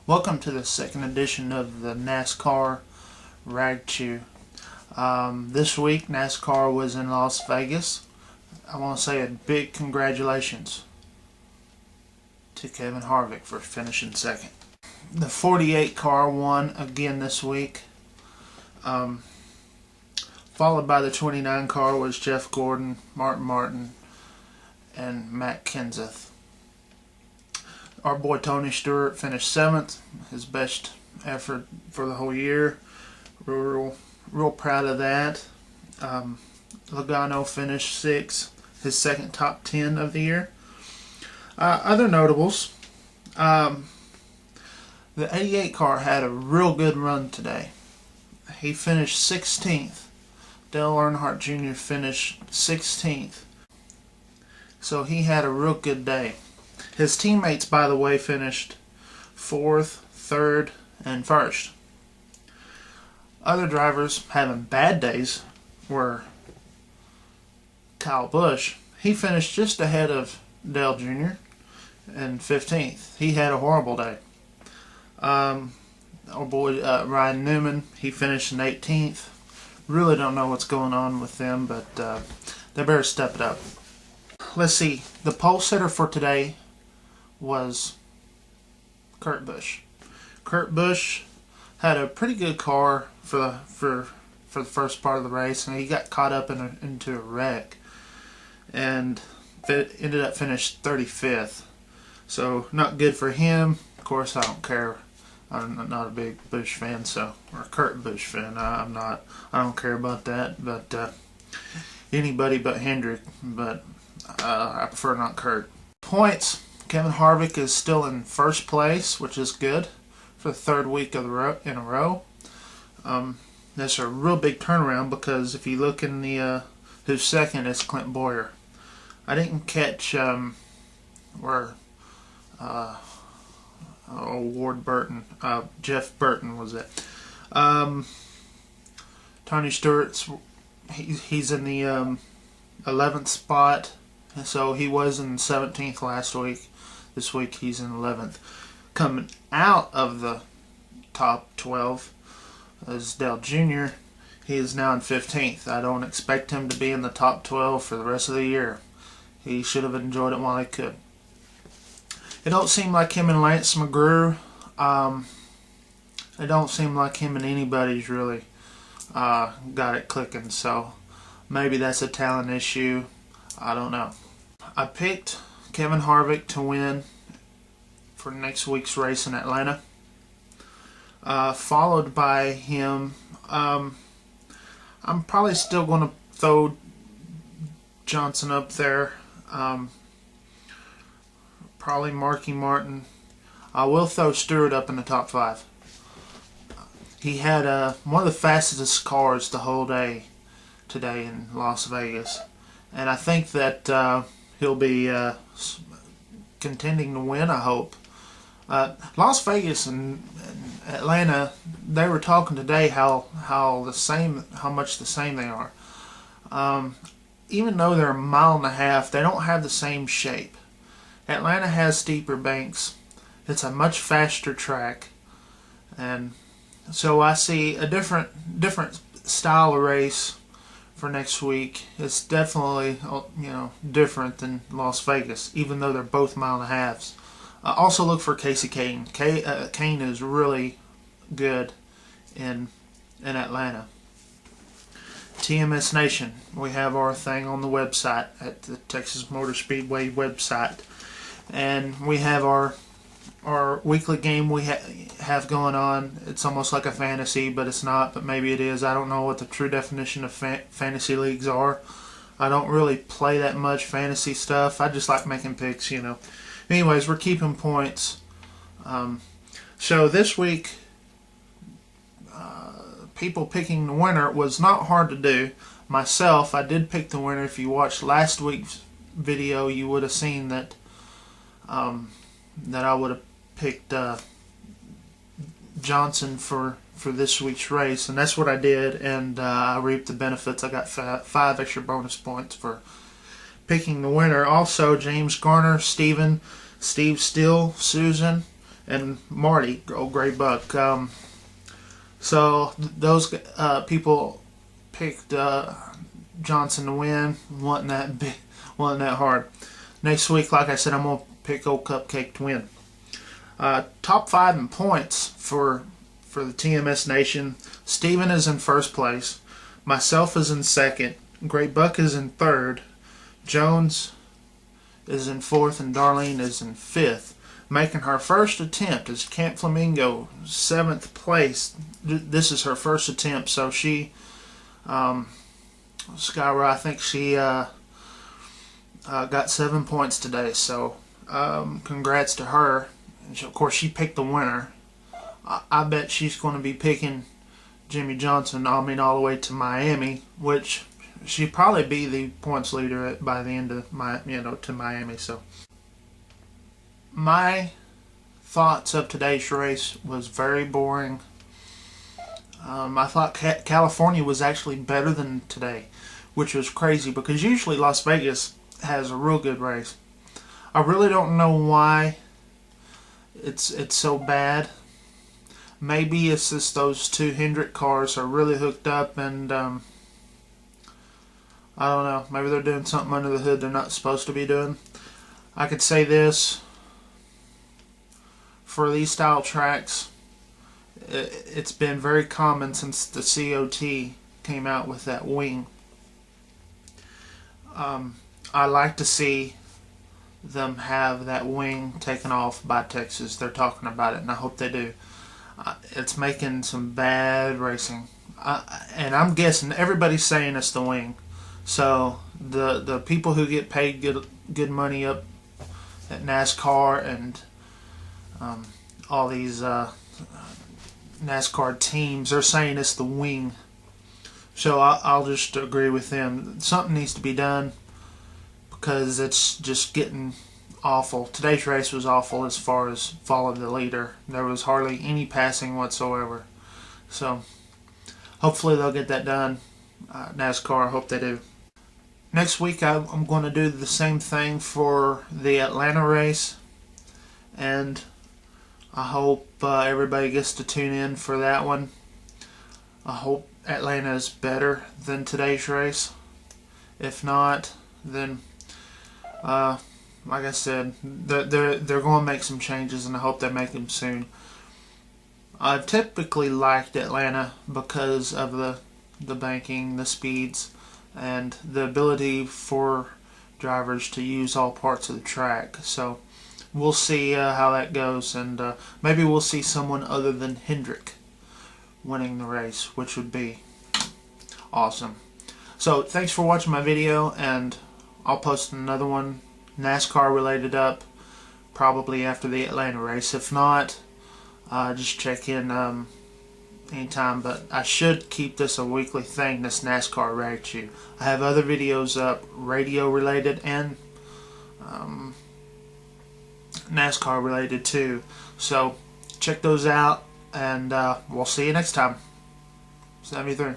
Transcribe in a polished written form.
Welcome to the second edition of the NASCAR Ragchew. This week NASCAR was in Las Vegas. I want to say a big congratulations to Kevin Harvick for finishing second. The 48 car won again this week. Followed by the 29 car was Jeff Gordon, Martin, and Matt Kenseth. Our boy Tony Stewart finished 7th, his best effort for the whole year. Real proud of that. Logano finished 6th, his second top 10 of the year. Other notables, the 88 car had a real good run today. He finished 16th. Dale Earnhardt Jr. finished 16th. So he had a real good day. His teammates, by the way, finished 4th, 3rd, and 1st. Other drivers having bad days were Kyle Busch. He finished just ahead of Dale Jr. and 15th. He had a horrible day. Our boy Ryan Newman, he finished in 18th. Really don't know what's going on with them, but they better step it up. Let's see. The pole sitter for today was Kurt Busch. Kurt Busch had a pretty good car for the first part of the race, and he got caught up into a wreck and ended up finished 35th. So not good for him. Of course, I don't care. I'm not a big Busch fan, or Kurt Busch fan. I'm not. I don't care about that. But anybody but Hendrick. But I prefer not Kurt. Points. Kevin Harvick is still in first place, which is good for the third week in a row. That's a real big turnaround because if you look in the who's second, it's Clint Bowyer. I didn't catch where Ward Burton, Jeff Burton was it. Tony Stewart's he's in the 11th spot, so he was in 17th last week. This week he's in 11th. Coming out of the top 12 is Dale Jr. He is now in 15th. I don't expect him to be in the top 12 for the rest of the year. He should have enjoyed it while he could. It don't seem like him and Lance McGrew. It don't seem like him and anybody's really got it clicking. So maybe that's a talent issue. I don't know. I picked Kevin Harvick to win for next week's race in Atlanta. Followed by him, I'm probably still going to throw Johnson up there. Probably Marky Martin. I will throw Stewart up in the top 5. He had one of the fastest cars the whole day today in Las Vegas. And I think that he'll be contending to win, I hope. Las Vegas and Atlanta, they were talking today how much the same they are. Even though they're a mile and a half, they don't have the same shape. Atlanta has steeper banks. It's a much faster track, and so I see a different style of race for next week. It's definitely different than Las Vegas, even though they're both mile and a halves. Also look for Casey Kane. Kane is really good in Atlanta. TMS Nation, we have our thing on the website at the Texas Motor Speedway website, and we have our weekly game we have going on. It's almost like a fantasy, but it's not, but maybe it is. I don't know what the true definition of fantasy leagues are. I don't really play that much fantasy stuff. I just like making picks, Anyways, we're keeping points. So this week, people picking the winner was not hard to do. Myself, I did pick the winner. If you watched last week's video, you would have seen that that I would have picked Johnson for this week's race, and that's what I did, and I reaped the benefits. I got 5 extra bonus points for picking the winner. Also, James Garner, Steve Steele, Susan, and Marty, old Gray Buck. So those people picked Johnson to win. Wasn't that hard. Next week, like I said, I'm gonna pick old Cupcake to win. Top 5 in points for the TMS Nation. Steven is in first place. Myself is in second. Great Buck is in third. Jones is in fourth, and Darlene is in fifth. Making her first attempt is Camp Flamingo, 7th place. This is her first attempt, so she, Skyra, I think she got 7 points today. So congrats to her. And of course, she picked the winner. I bet she's going to be picking Jimmy Johnson, all the way to Miami, which she'd probably be the points leader by the end of to Miami. So my thoughts of today's race was very boring. I thought California was actually better than today, which was crazy because usually Las Vegas has a real good race. I really don't know why it's so bad. Maybe it's just those 2 Hendrick cars are really hooked up, and I don't know. Maybe they're doing something under the hood they're not supposed to be doing. I could say this: for these style tracks, it's been very common since the COT came out with that wing. I like to see them have that wing taken off by Texas. They're talking about it, and I hope they do. It's making some bad racing, and I'm guessing everybody's saying it's the wing. So the people who get paid good money up at NASCAR and all these NASCAR teams, they're saying it's the wing. So I'll just agree with them. Something needs to be done because it's just getting awful. Today's race was awful as far as follow the leader. There was hardly any passing whatsoever. So hopefully they'll get that done. NASCAR, I hope they do. Next week I'm going to do the same thing for the Atlanta race, and I hope everybody gets to tune in for that one. I hope Atlanta is better than today's race. If not, then like I said, they're going to make some changes, and I hope they make them soon. I've typically liked Atlanta because of the banking, the speeds, and the ability for drivers to use all parts of the track. So we'll see how that goes, and maybe we'll see someone other than Hendrick winning the race, which would be awesome. So thanks for watching my video, and I'll post another one NASCAR related up probably after the Atlanta race. If not, just check in anytime, but I should keep this a weekly thing, this NASCAR Ragchew. I have other videos up, radio related and NASCAR related too, so check those out, and we'll see you next time. 73.